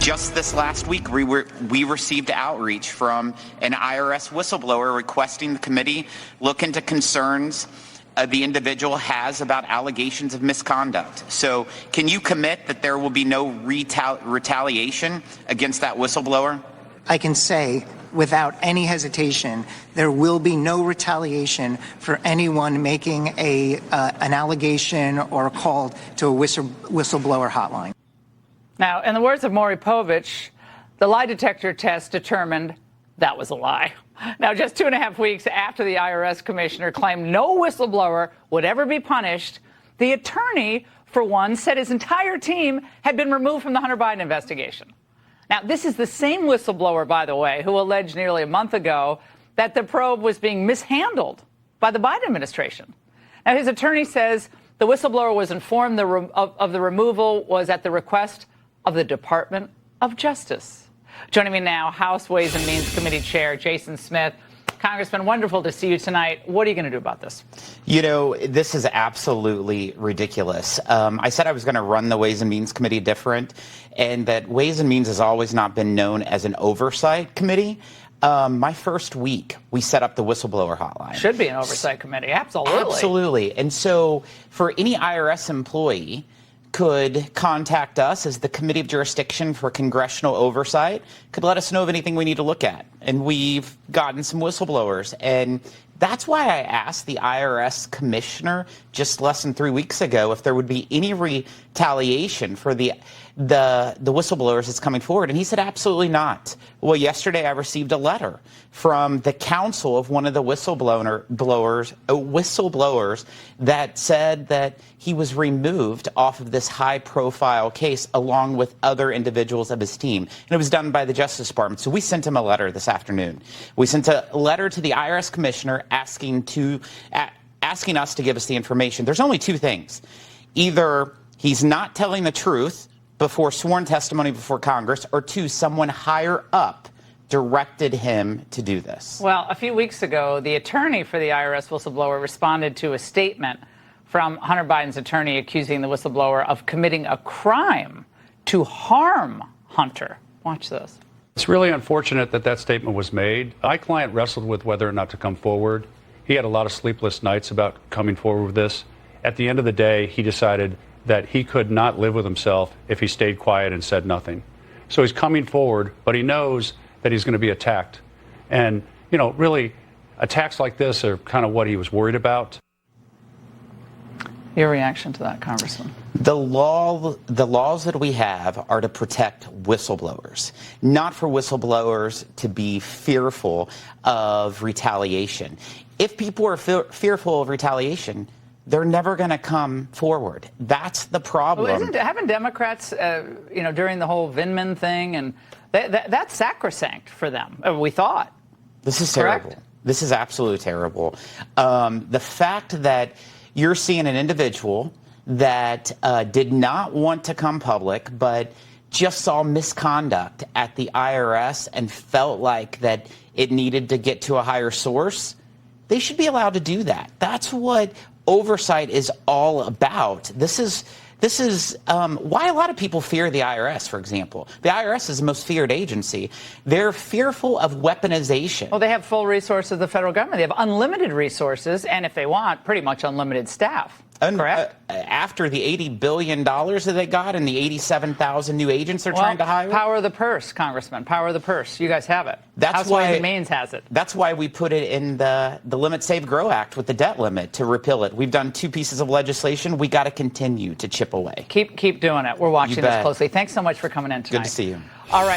Just this last week, we received outreach from an IRS whistleblower requesting the committee look into concerns the individual has about allegations of misconduct. So can you commit that there will be no retaliation against that whistleblower? I can say without any hesitation, there will be no retaliation for anyone making an allegation or a call to a whistleblower hotline. Now, in the words of Maury Povich, the lie detector test determined that was a lie. Now, just 2.5 weeks after the IRS commissioner claimed no whistleblower would ever be punished, the attorney, for one, said his entire team had been removed from the Hunter Biden investigation. Now, this is the same whistleblower, by the way, who alleged nearly a month ago that the probe was being mishandled by the Biden administration. Now, his attorney says the whistleblower was informed of the removal was at the request of the Department of Justice. Joining me now, House Ways and Means Committee Chair Jason Smith. Congressman, wonderful to see you tonight. What are you going to do about this? You know, this is absolutely ridiculous. I said I was going to run the Ways and Means Committee different, and that Ways and Means has always not been known as an oversight committee. My first week, we set up the whistleblower hotline. Should be an oversight committee, absolutely. Absolutely. And so for any IRS employee could contact us as the Committee of Jurisdiction for Congressional Oversight, could let us know of anything we need to look at. And we've gotten some whistleblowers. And that's why I asked the IRS commissioner just less than 3 weeks ago if there would be any retaliation for the whistleblowers that's coming forward. And he said, absolutely not. Well, yesterday I received a letter from the counsel of one of the whistleblowers that said that he was removed off of this high-profile case along with other individuals of his team. And it was done by the Justice Department. So we sent him a letter this afternoon. We sent a letter to the IRS commissioner asking us to give us the information. There's only two things. Either he's not telling the truth before sworn testimony before Congress, or two, someone higher up directed him to do this. Well, a few weeks ago, the attorney for the IRS whistleblower responded to a statement from Hunter Biden's attorney accusing the whistleblower of committing a crime to harm Hunter. Watch this. It's really unfortunate that that statement was made. My client wrestled with whether or not to come forward. He had a lot of sleepless nights about coming forward with this. At the end of the day, he decided that he could not live with himself if he stayed quiet and said nothing. So he's coming forward, but he knows that he's going to be attacked. And, you know, really, attacks like this are kind of what he was worried about. Your reaction to that, Congressman? The laws that we have are to protect whistleblowers, not for whistleblowers to be fearful of retaliation. If people are fearful of retaliation, they're never going to come forward. That's the problem. Well, haven't Democrats, during the whole Vindman thing, and that's sacrosanct for them, we thought. This is correct? Terrible. This is absolutely terrible. The fact that you're seeing an individual that did not want to come public, but just saw misconduct at the IRS and felt like that it needed to get to a higher source, they should be allowed to do that. That's what oversight is all about. This is why a lot of people fear the IRS, for example. The IRS is the most feared agency. They're fearful of weaponization. Well, they have full resources of the federal government. They have unlimited resources, and if they want, pretty much unlimited staff. Correct? After the $80 billion that they got and the 87,000 new agents they're trying to hire? Power of the purse, Congressman. Power of the purse. You guys have it. That's why Ways and Means has it. That's why we put it in the Limit, Save, Grow Act with the debt limit to repeal it. We've done 2 pieces of legislation. We got to continue to chip away. Keep doing it. We're watching this closely. Thanks so much for coming in tonight. Good to see you. All right.